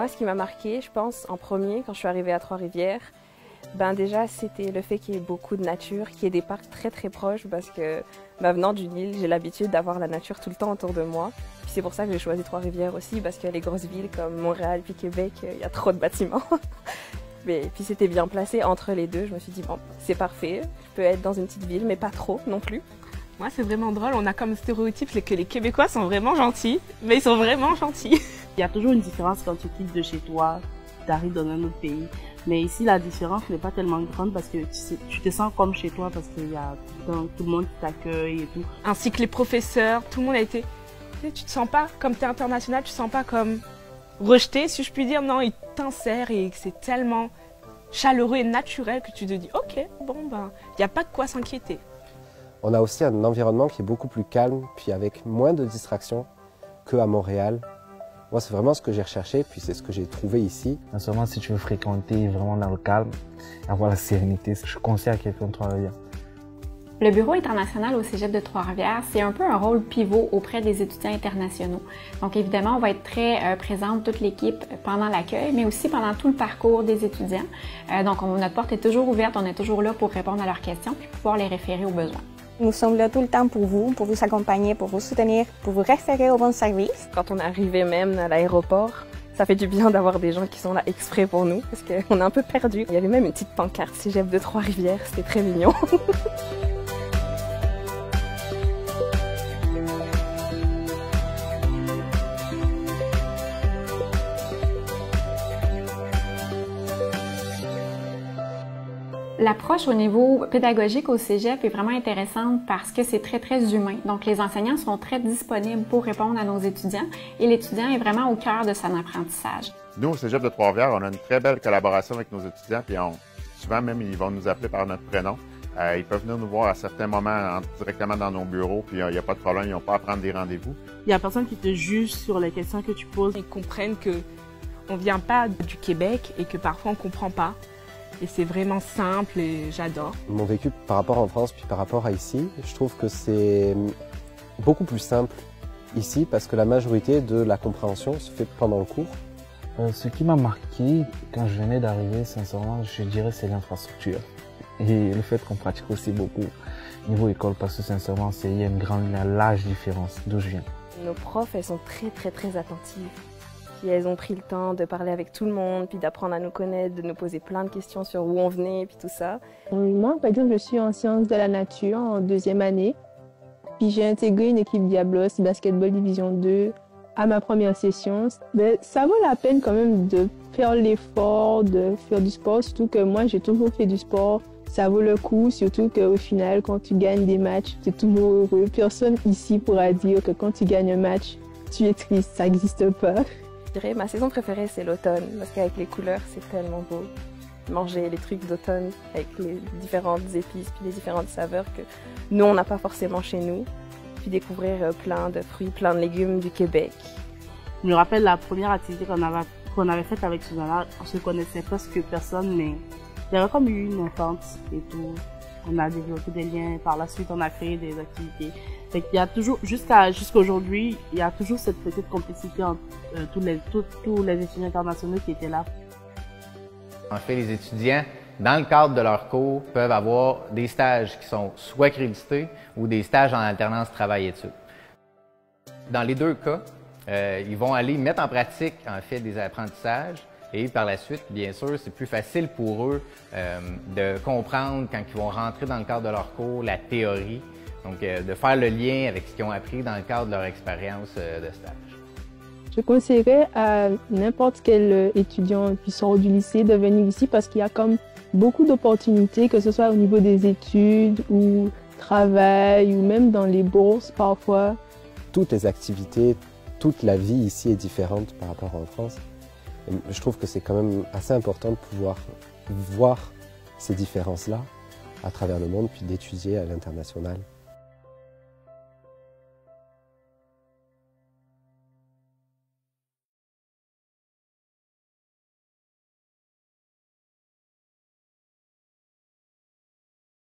Moi, ce qui m'a marqué, je pense, en premier, quand je suis arrivée à Trois-Rivières, ben déjà, c'était le fait qu'il y ait beaucoup de nature, qu'il y ait des parcs très très proches, parce que venant d'une île, j'ai l'habitude d'avoir la nature tout le temps autour de moi. Puis c'est pour ça que j'ai choisi Trois-Rivières aussi, parce que les grosses villes comme Montréal puis Québec, il y a trop de bâtiments. Mais puis c'était bien placé entre les deux, je me suis dit, bon, c'est parfait, je peux être dans une petite ville, mais pas trop non plus. Moi, c'est vraiment drôle, on a comme stéréotype que les Québécois sont vraiment gentils, mais ils sont vraiment gentils. Il y a toujours une différence quand tu quittes de chez toi, tu arrives dans un autre pays. Mais ici, la différence n'est pas tellement grande parce que tu te sens comme chez toi parce qu'il y a tout le monde qui t'accueille et tout. Ainsi que les professeurs, tout le monde a été... Tu te sens pas, comme tu es international, tu te sens pas comme rejeté, si je puis dire. Non, ils t'insèrent et c'est tellement chaleureux et naturel que tu te dis, ok, bon ben, il n'y a pas de quoi s'inquiéter. On a aussi un environnement qui est beaucoup plus calme, puis avec moins de distractions qu'à Montréal. Moi, c'est vraiment ce que j'ai recherché, puis c'est ce que j'ai trouvé ici. Seulement si tu veux fréquenter vraiment dans le calme, avoir la sérénité, je conseille à quelqu'un de Trois-Rivières. Le Bureau international au Cégep de Trois-Rivières, c'est un peu un rôle pivot auprès des étudiants internationaux. Donc évidemment, on va être très présente, toute l'équipe, pendant l'accueil, mais aussi pendant tout le parcours des étudiants. Donc notre porte est toujours ouverte, on est toujours là pour répondre à leurs questions puis pouvoir les référer aux besoins. Nous sommes là tout le temps pour vous accompagner, pour vous soutenir, pour vous référer au bon service. Quand on est arrivé même à l'aéroport, ça fait du bien d'avoir des gens qui sont là exprès pour nous, parce qu'on est un peu perdus. Il y avait même une petite pancarte Cégep de Trois-Rivières, c'était très mignon. L'approche au niveau pédagogique au Cégep est vraiment intéressante parce que c'est très, très humain. Donc, les enseignants sont très disponibles pour répondre à nos étudiants et l'étudiant est vraiment au cœur de son apprentissage. Nous, au Cégep de Trois-Rivières, on a une très belle collaboration avec nos étudiants, puis souvent même, ils vont nous appeler par notre prénom. Ils peuvent venir nous voir à certains moments directement dans nos bureaux, puis il n'y a pas de problème, ils n'ont pas à prendre des rendez-vous. Il n'y a personne qui te juge sur les questions que tu poses. Ils comprennent qu'on ne vient pas du Québec et que parfois on ne comprend pas. Et c'est vraiment simple et j'adore. Mon vécu par rapport en France puis par rapport à ici, je trouve que c'est beaucoup plus simple ici parce que la majorité de la compréhension se fait pendant le cours. Ce qui m'a marqué quand je venais d'arriver, sincèrement, je dirais c'est l'infrastructure. Et le fait qu'on pratique aussi beaucoup niveau école parce que sincèrement, il y a une large différence d'où je viens. Nos profs, elles sont très très très attentives. Puis elles ont pris le temps de parler avec tout le monde, puis d'apprendre à nous connaître, de nous poser plein de questions sur où on venait, puis tout ça. Moi, par exemple, je suis en sciences de la nature en 2e année. Puis j'ai intégré une équipe Diablos Basketball Division 2 à ma première session. Mais ça vaut la peine quand même de faire l'effort, de faire du sport, surtout que moi, j'ai toujours fait du sport. Ça vaut le coup, surtout qu'au final, quand tu gagnes des matchs, tu es toujours heureux. Personne ici pourra dire que quand tu gagnes un match, tu es triste, ça n'existe pas. Je dirais ma saison préférée, c'est l'automne, parce qu'avec les couleurs, c'est tellement beau. Manger les trucs d'automne avec les différentes épices puis les différentes saveurs que nous, on n'a pas forcément chez nous. Puis découvrir plein de fruits, plein de légumes du Québec. Je me rappelle la première activité qu'on avait faite avec Susanna. On se connaissait presque personne, mais il y avait comme eu une entente et tout. On a développé des liens. Par la suite, on a créé des activités. Fait qu'il y a toujours, jusqu'à aujourd'hui, il y a toujours cette petite complicité entre tous les étudiants internationaux qui étaient là. En fait, les étudiants, dans le cadre de leur cours, peuvent avoir des stages qui sont soit crédités ou des stages en alternance travail-études. Dans les deux cas, ils vont aller mettre en pratique, en fait, des apprentissages et par la suite, bien sûr, c'est plus facile pour eux de comprendre quand ils vont rentrer dans le cadre de leur cours la théorie. Donc, de faire le lien avec ce qu'ils ont appris dans le cadre de leur expérience de stage. Je conseillerais à n'importe quel étudiant qui sort du lycée de venir ici parce qu'il y a comme beaucoup d'opportunités, que ce soit au niveau des études ou travail ou même dans les bourses parfois. Toutes les activités, toute la vie ici est différente par rapport en France. Et je trouve que c'est quand même assez important de pouvoir voir ces différences-là à travers le monde puis d'étudier à l'international.